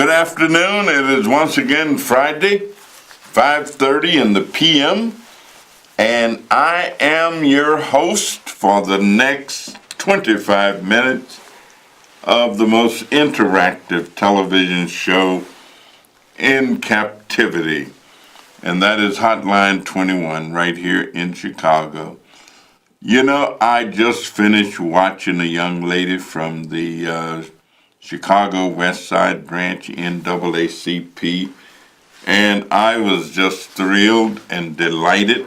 Good afternoon. It is once again Friday, 5:30 in the p.m., and I am your host for the next 25 minutes of the most interactive television show in captivity, and that is Hotline 21 right here in Chicago. You know, I just finished watching a young lady from the Chicago West Side Branch NAACP, and I was just thrilled and delighted,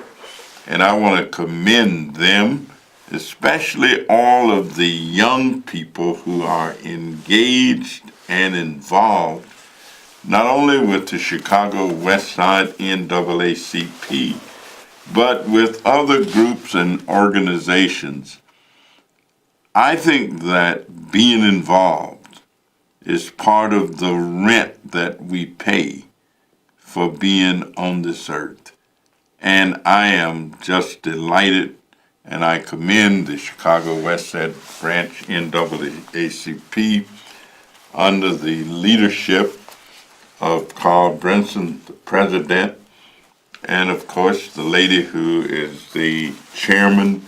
and I want to commend them, especially all of the young people who are engaged and involved, not only with the Chicago West Side NAACP, but with other groups and organizations. I think that being involved is part of the rent that we pay for being on this earth. And I am just delighted, and I commend the Chicago West Side Branch NAACP under the leadership of Carl Brinson, the president, and of course the lady who is the chairman,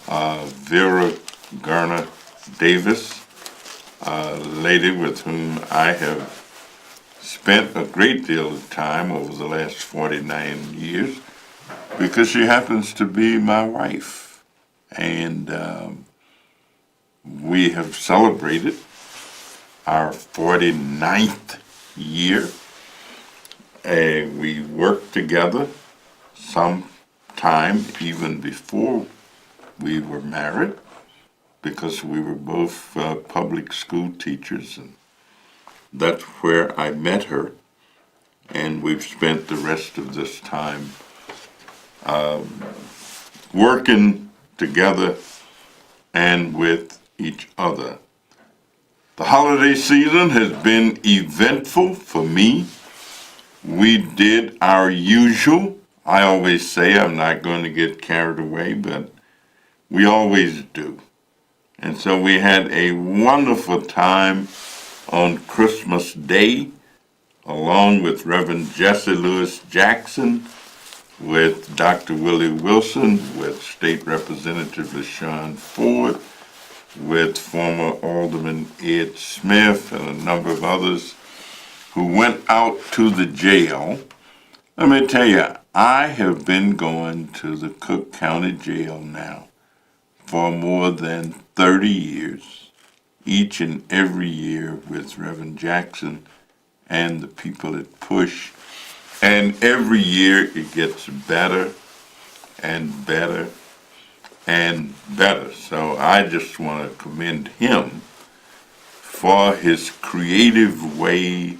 Vera Garner Davis, a lady with whom I have spent a great deal of time over the last 49 years because she happens to be my wife. And we have celebrated our 49th year. We worked together sometime even before we were married because we were both public school teachers, and that's where I met her, and we've spent the rest of this time working together and with each other. The holiday season has been eventful for me. We did our usual. I always say I'm not going to get carried away, but we always do. And so we had a wonderful time on Christmas Day, along with Reverend Jesse Lewis Jackson, with Dr. Willie Wilson, with State Representative LaShawn Ford, with former Alderman Ed Smith, and a number of others who went out to the jail. Let me tell you, I have been going to the Cook County Jail now for more than 30 years, each and every year with Reverend Jackson and the people at Push. And every year it gets better and better and better. So I just want to commend him for his creative way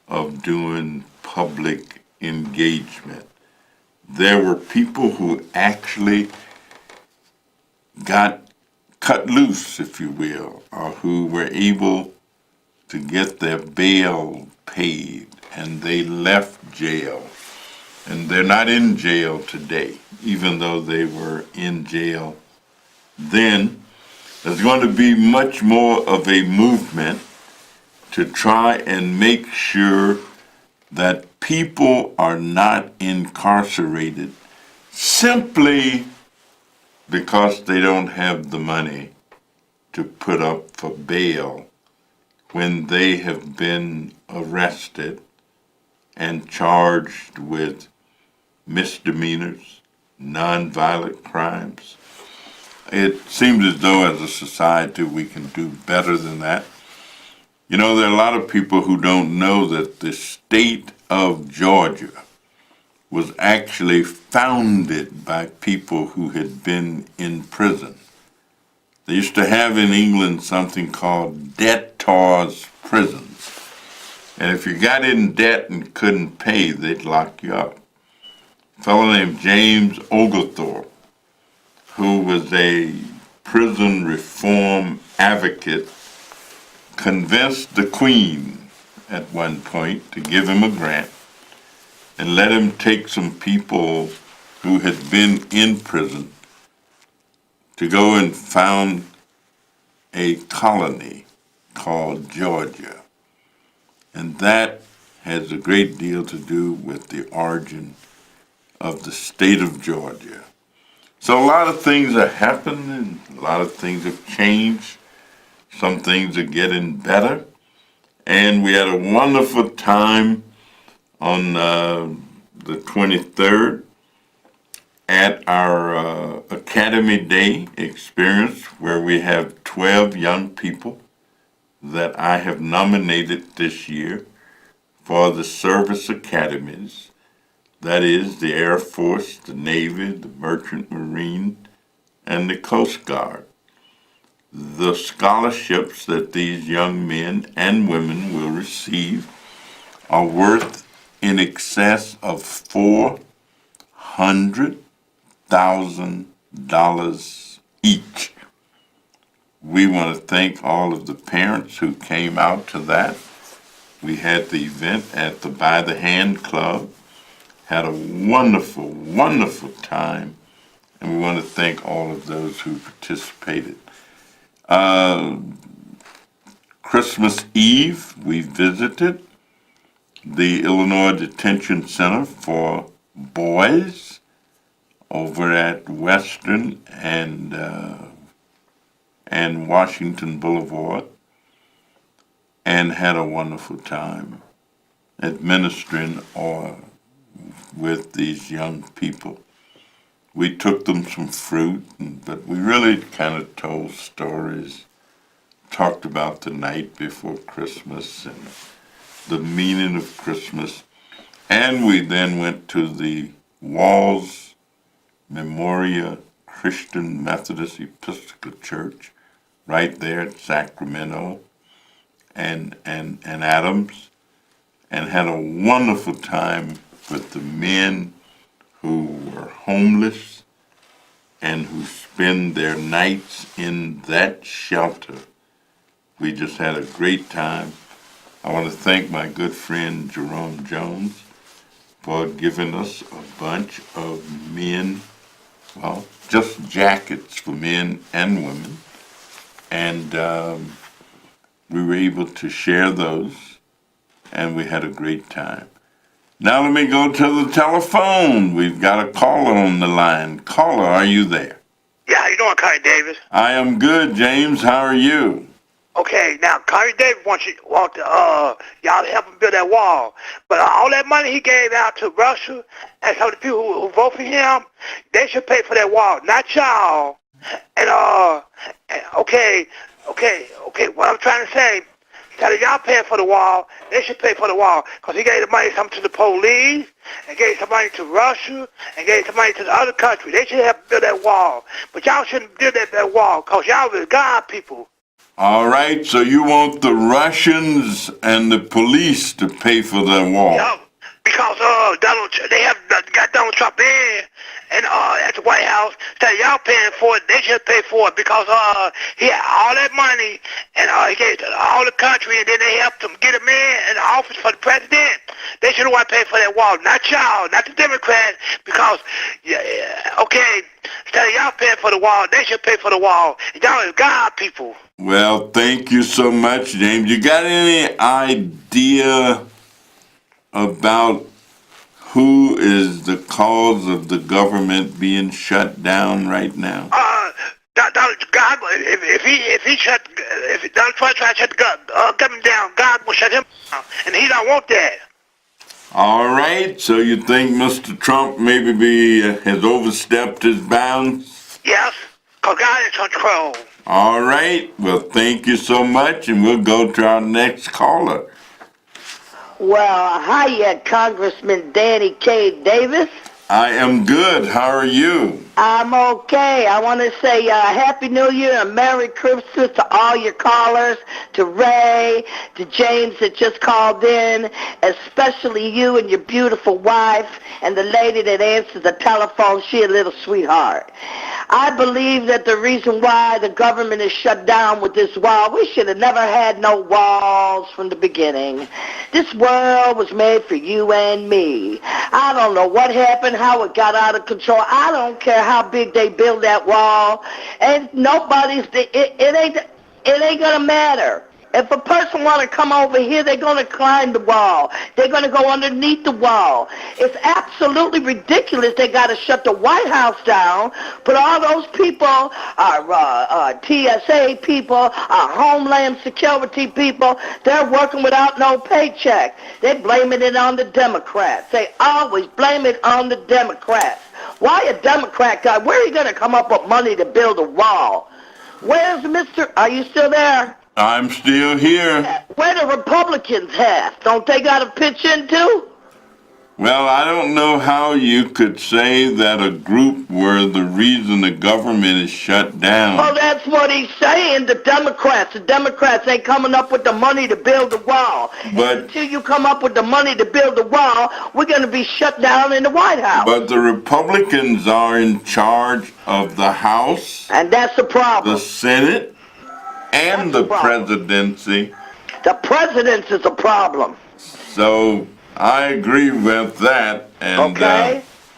of doing public engagement. There were people who actually got cut loose, if you will, or who were able to get their bail paid, and they left jail. And they're not in jail today, even though they were in jail then. There's going to be much more of a movement to try and make sure that people are not incarcerated simply because they don't have the money to put up for bail when they have been arrested and charged with misdemeanors, nonviolent crimes. It seems as though as a society we can do better than that. You know, there are a lot of people who don't know that the state of Georgia was actually founded by people who had been in prison. They used to have in England something called debtors' prisons. And if you got in debt and couldn't pay, they'd lock you up. A fellow named James Oglethorpe, who was a prison reform advocate, convinced the Queen at one point to give him a grant and let him take some people who had been in prison to go and found a colony called Georgia. And that has a great deal to do with the origin of the state of Georgia. So a lot of things are happening, a lot of things have changed, some things are getting better, and we had a wonderful time on the 23rd at our Academy Day experience, where we have 12 young people that I have nominated this year for the service academies. That is the Air Force, the Navy, the Merchant Marine, and the Coast Guard. The scholarships that these young men and women will receive are worth in excess of $400,000 each. We want to thank all of the parents who came out to that. We had the event at the By the Hand Club, had a wonderful, wonderful time, and we want to thank all of those who participated. Christmas Eve, we visited the Illinois Detention Center for Boys over at Western and Washington Boulevard, and had a wonderful time administering or with these young people. We took them some fruit, but we really kind of told stories, talked about the night before Christmas and the meaning of Christmas. And we then went to the Walls Memorial Christian Methodist Episcopal Church right there at Sacramento and Adams, and had a wonderful time with the men who were homeless and who spend their nights in that shelter. We just had a great time. I want to thank my good friend Jerome Jones for giving us a bunch of men, well, just jackets for men and women. And we were able to share those, and we had a great time. Now let me go to the telephone. We've got a caller on the line. Caller, are you there? Yeah, how you doing, Connie Davis? I am good, James. How are you? Okay, now Connie Davis wants y'all to help him build that wall. But all that money he gave out to Russia and some of the people who vote for him, they should pay for that wall, not y'all. And okay, what I'm trying to say, instead of y'all paying for the wall, they should pay for the wall, because he gave the money some to the police, and gave some money to Russia, and gave some money to the other country. They should help build that wall. But y'all shouldn't build that wall, because y'all are God people. All right, so you want the Russians and the police to pay for that wall? Yeah, because they have got Donald Trump in, and at the White House. Instead of y'all paying for it, they should pay for it, because he had all that money, and he gave it to all the country, and then they helped him get him in the office for the president. They should have want to pay for that wall, not y'all, not the Democrats, because instead of y'all paying for the wall, they should pay for the wall. And y'all is God people. Well, thank you so much, James. You got any idea about who is the cause of the government being shut down right now? God, if Donald Trump tries to shut the government down, God will shut him down, and he don't want that. All right, so you think Mr. Trump maybe has overstepped his bounds? Yes, because God is in control. All right, well, thank you so much, and we'll go to our next caller. Well, hiya, Congressman Danny K. Davis. I am good. How are you? I'm okay. I want to say Happy New Year and Merry Christmas to all your callers, to Ray, to James that just called in, especially you and your beautiful wife and the lady that answered the telephone. She a little sweetheart. I believe that the reason why the government is shut down with this wall, we should have never had no walls from the beginning. This world was made for you and me. I don't know what happened, how it got out of control. I don't care how big they build that wall, and it ain't gonna matter. If a person want to come over here, they're going to climb the wall. They're going to go underneath the wall. It's absolutely ridiculous. They got to shut the White House down, put all those people, our TSA people, our Homeland Security people, they're working without no paycheck. They're blaming it on the Democrats. They always blame it on the Democrats. Why a Democrat guy? Where are you going to come up with money to build a wall? Where's Mr. Are you still there? I'm still here. Where the Republicans have? Don't they got to pitch in too? Well, I don't know how you could say that a group were the reason the government is shut down. Well, that's what he's saying. The Democrats ain't coming up with the money to build the wall. But until you come up with the money to build the wall, we're going to be shut down in the White House. But the Republicans are in charge of the House, and that's the problem. the Senate, and the presidency. The presidency is a problem. So I agree with that. And,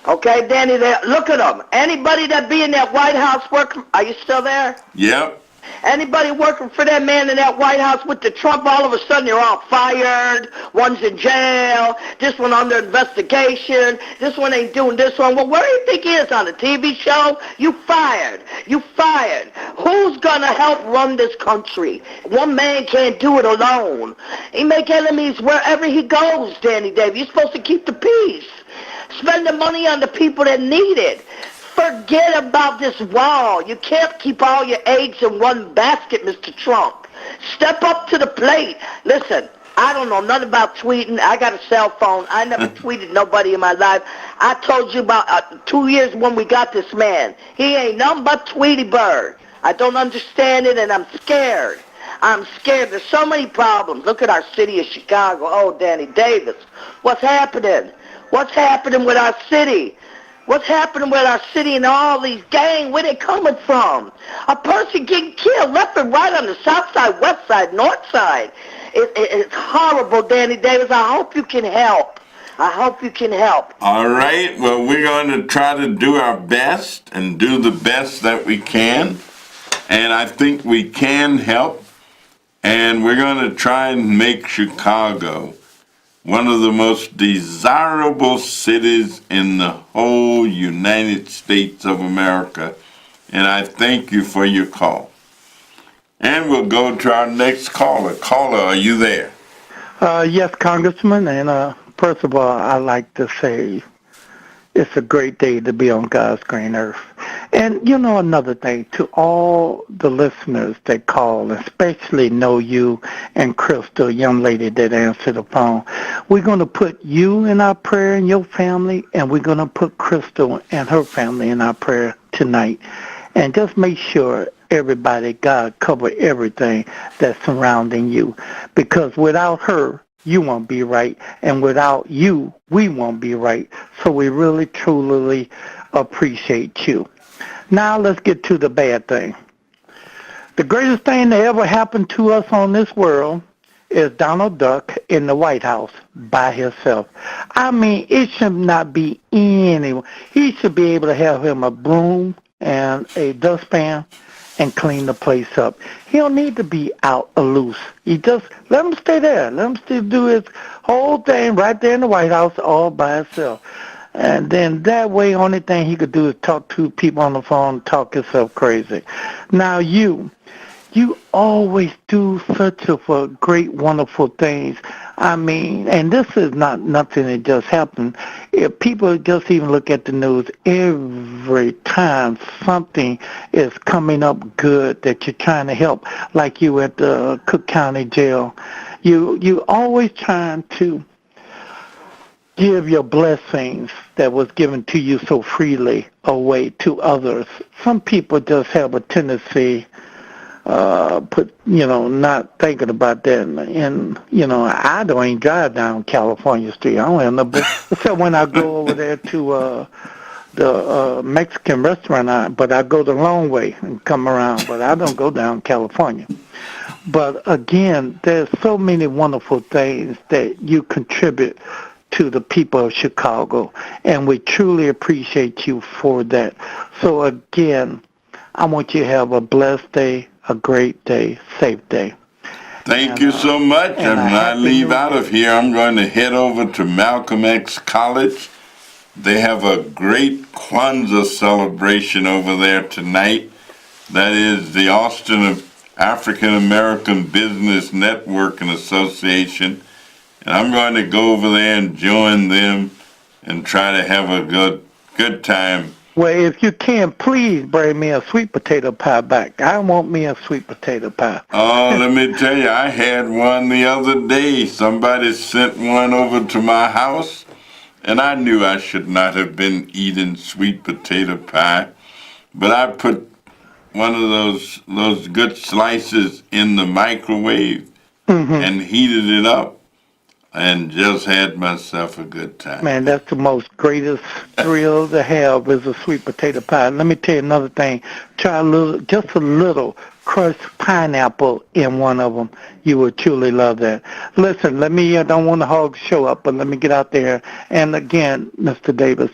Okay, Danny, look at them. Anybody that be in that White House working, are you still there? Yep. Anybody working for that man in that White House with the Trump, all of a sudden they're all fired. One's in jail. This one under investigation. This one ain't doing this one. Well, where do you think he is on a TV show? You fired. You fired. Who's going to help run this country? One man can't do it alone. He make enemies wherever he goes, Danny Davis. You're supposed to keep the peace. Spend the money on the people that need it. Forget about this wall. You can't keep all your eggs in one basket, Mr. Trump. Step up to the plate. Listen, I don't know nothing about tweeting. I got a cell phone. I never tweeted nobody in my life. I told you about 2 years when we got this man. He ain't nothing but Tweety Bird. I don't understand it, and I'm scared. I'm scared. There's so many problems. Look at our city of Chicago. Oh, Danny Davis. What's happening? What's happening with our city? What's happening with our city and all these gangs? Where they coming from? A person getting killed left and right on the south side, west side, north side. It's horrible, Danny Davis. I hope you can help. I hope you can help. All right. Well, we're going to try to do our best and do the best that we can. And I think we can help. And we're going to try and make Chicago one of the most desirable cities in the whole United States of America. And I thank you for your call. And we'll go to our next caller. Caller, are you there? Yes, Congressman. And first of all, I'd like to say it's a great day to be on God's green earth. And, you know, another thing, to all the listeners that call, especially know you and Crystal, young lady that answered the phone, we're going to put you in our prayer and your family, and we're going to put Crystal and her family in our prayer tonight. And just make sure everybody, God, cover everything that's surrounding you. Because without her, you won't be right. And without you, we won't be right. So we really, truly appreciate you. Now let's get to the bad thing. The greatest thing that ever happened to us on this world is Donald Duck in the White House by himself. I mean, it should not be anyone. He should be able to have him a broom and a dustpan and clean the place up. He don't need to be out loose. He just let him stay there. Let him still do his whole thing right there in the White House all by himself. And then that way, only thing he could do is talk to people on the phone, talk himself crazy. Now you always do such a great, wonderful things. I mean, and this is not nothing that just happened. If people just even look at the news, every time something is coming up good that you're trying to help, like you at the Cook County Jail, you always trying to give your blessings that was given to you so freely away to others. Some people just have a tendency not thinking about that. And I don't even drive down California Street. I don't have no business. Except when I go over there to the Mexican restaurant, but I go the long way and come around, but I don't go down California. But again, there's so many wonderful things that you contribute to the people of Chicago, and we truly appreciate you for that. So again, I want you to have a blessed day, a great day, safe day. Thank And, you so much. and And a when I happy leave New out Year. of here, I'm going to head over to Malcolm X College. They have a great Kwanzaa celebration over there tonight. That is the Austin African American Business Network and Association. And I'm going to go over there and join them and try to have a good time. Well, if you can, please bring me a sweet potato pie back. I want me a sweet potato pie. Oh, let me tell you, I had one the other day. Somebody sent one over to my house, and I knew I should not have been eating sweet potato pie, but I put one of those good slices in the microwave and heated it up and just had myself a good time. Man, that's the most greatest thrill to have is a sweet potato pie. Let me tell you another thing. Try just a little crushed pineapple in one of them. You will truly love that. Listen, I don't want to hog the show up, but let me get out there. And again, Mr. Davis,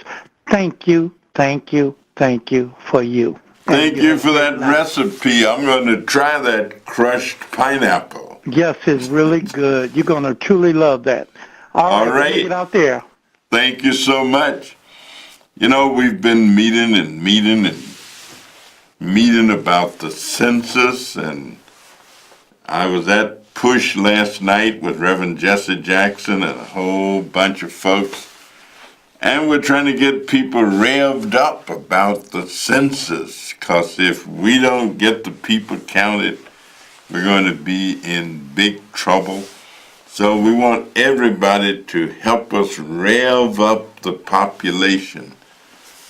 thank you for you. Thank you for that recipe. I'm going to try that crushed pineapple. Yes, it's really good. You're going to truly love that. All right. Let me get out there. Thank you so much. You know, we've been meeting about the census, and I was at Push last night with Reverend Jesse Jackson and a whole bunch of folks, and we're trying to get people revved up about the census, because if we don't get the people counted, we're going to be in big trouble. So we want everybody to help us rev up the population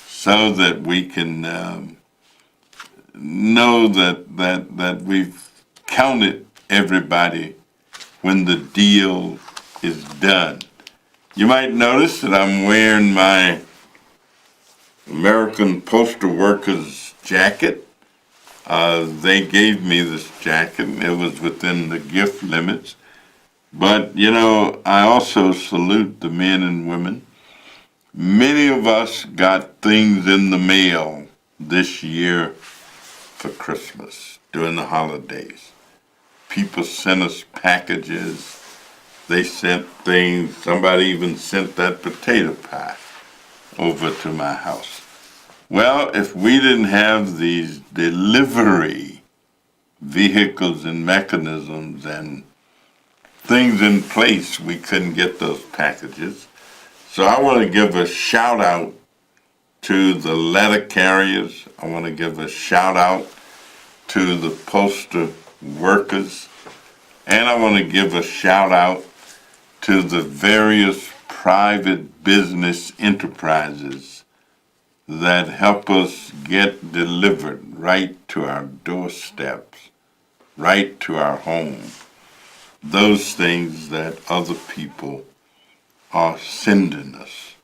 so that we can know that we've counted everybody when the deal is done. You might notice that I'm wearing my American Postal Workers jacket. They gave me this jacket, and it was within the gift limits. But, you know, I also salute the men and women. Many of us got things in the mail this year for Christmas, during the holidays. People sent us packages. They sent things. Somebody even sent that potato pie over to my house. Well, if we didn't have these delivery vehicles and mechanisms and things in place, we couldn't get those packages. So I want to give a shout out to the letter carriers. I want to give a shout out to the postal workers. And I want to give a shout out to the various private business enterprises that help us get delivered right to our doorsteps, right to our home, those things that other people are sending us.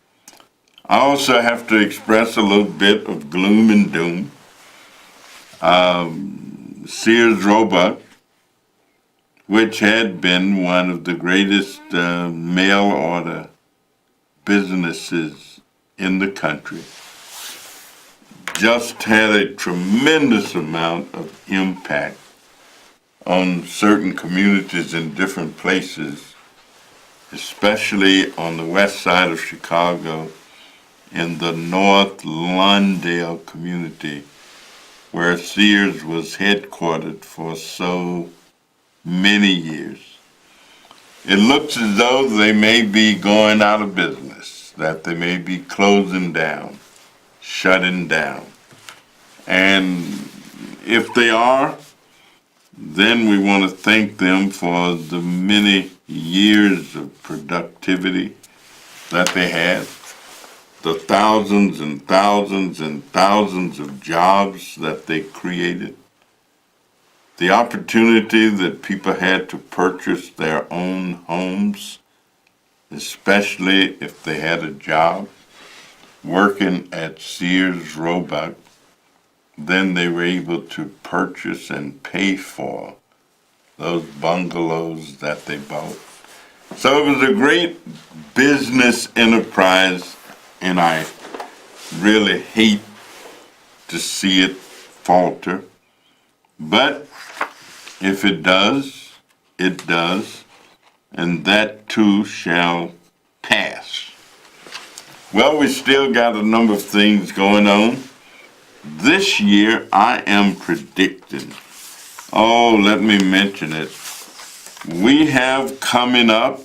I also have to express a little bit of gloom and doom. Sears Roebuck, which had been one of the greatest mail order businesses in the country, just had a tremendous amount of impact on certain communities in different places, especially on the west side of Chicago, in the North Lawndale community, where Sears was headquartered for so many years. It looks as though they may be going out of business, that they may be closing down, shutting down. And if they are, then we want to thank them for the many years of productivity that they had, the thousands and thousands and thousands of jobs that they created, the opportunity that people had to purchase their own homes, especially if they had a job working at Sears Roebuck. Then they were able to purchase and pay for those bungalows that they bought. So it was a great business enterprise, and I really hate to see it falter. But if it does, it does, and that too shall pass. Well, we still got a number of things going on. This year, I am predicting, let me mention it. We have coming up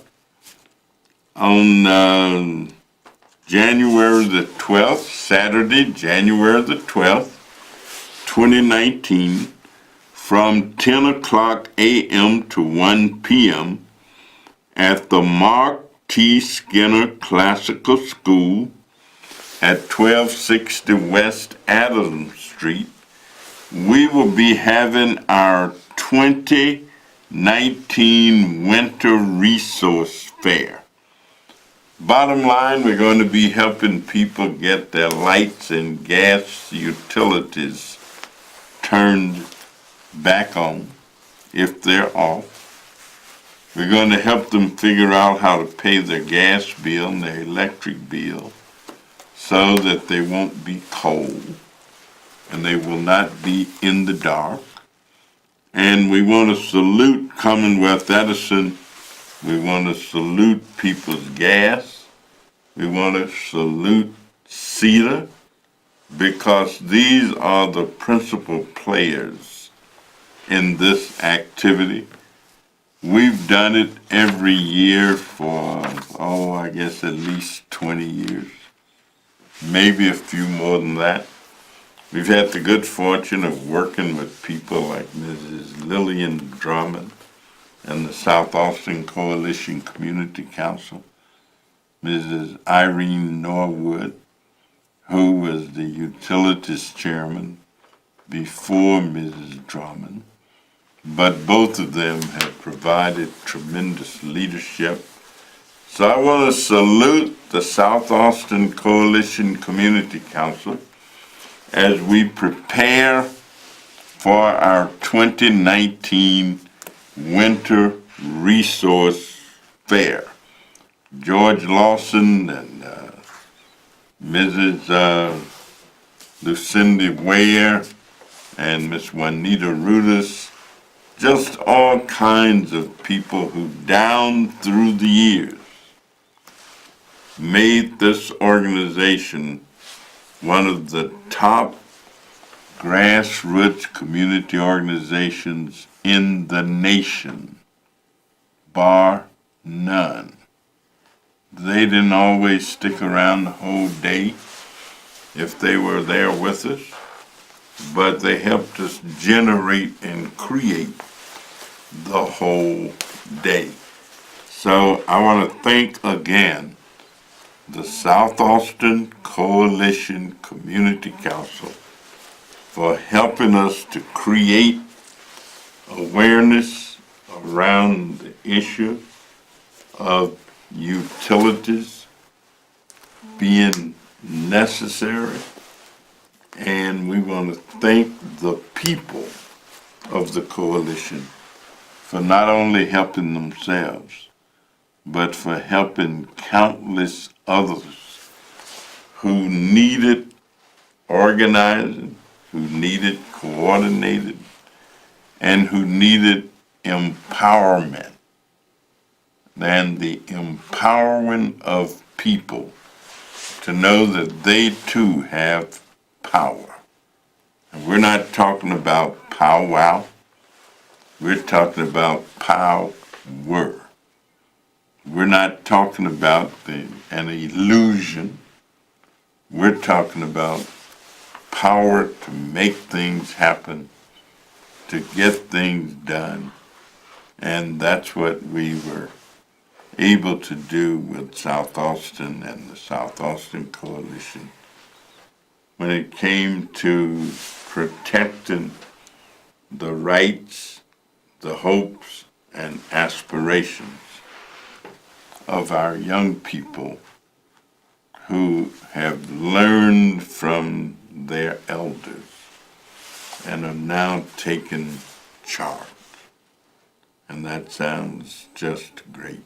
on January the 12th, Saturday, January the 12th, 2019, from 10 o'clock a.m. to 1 p.m. at the Mark T. Skinner Classical School at 1260 West Adams Street. We will be having our 2019 Winter Resource Fair. Bottom line, we're going to be helping people get their lights and gas utilities turned back on if they're off. We're going to help them figure out how to pay their gas bill and their electric bill so that they won't be cold and they will not be in the dark. And we want to salute Commonwealth Edison. We want to salute People's Gas. We want to salute CETA, because these are the principal players in this activity. We've done it every year for, I guess at least 20 years, maybe a few more than that. We've had the good fortune of working with people like Mrs. Lillian Drummond and the South Austin Coalition Community Council, Mrs. Irene Norwood, who was the utilities chairman before Mrs. Drummond, but both of them have provided tremendous leadership. So I want to salute the South Austin Coalition Community Council as we prepare for our 2019 Winter Resource Fair. George Lawson and Mrs. Lucinda Ware and Miss Juanita Rudis, just all kinds of people who down through the years made this organization one of the top grassroots community organizations in the nation, bar none. They didn't always stick around the whole day if they were there with us, but they helped us generate and create the whole day. So I want to thank again the South Austin Coalition Community Council for helping us to create awareness around the issue of utilities being necessary. And we want to thank the people of the coalition for not only helping themselves, but for helping countless others who needed organizing, who needed coordinated, and who needed empowerment. And the empowering of people to know that they too have power. And we're not talking about powwow. We're talking about power. We're not talking about an illusion. We're talking about power to make things happen, to get things done. And that's what we were able to do with South Austin and the South Austin Coalition when it came to protecting the rights, the hopes, and aspirations of our young people who have learned from their elders and are now taking charge. And that sounds just great.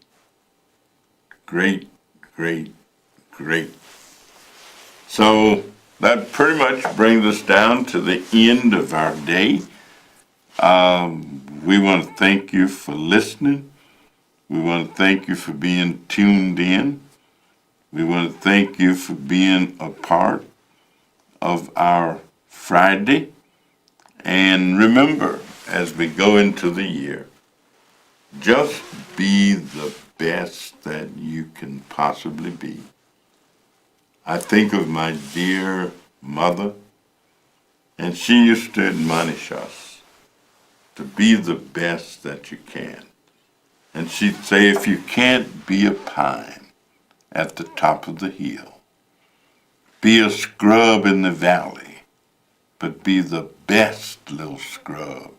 Great, great, great. So that pretty much brings us down to the end of our day. We want to thank you for listening. We want to thank you for being tuned in. We want to thank you for being a part of our Friday. And remember, as we go into the year, just be the best that you can possibly be. I think of my dear mother, and she used to admonish us to be the best that you can. And she'd say, if you can't be a pine at the top of the hill, be a scrub in the valley, but be the best little scrub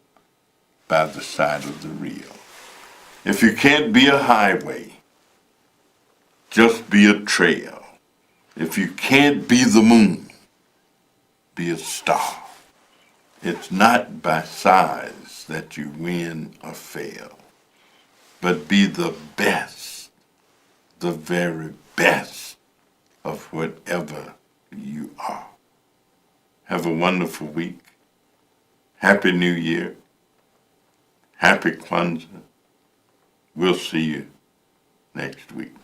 by the side of the rill. If you can't be a highway, just be a trail. If you can't be the moon, be a star. It's not by size that you win or fail, but be the best, the very best of whatever you are. Have a wonderful week. Happy New Year. Happy Kwanzaa. We'll see you next week.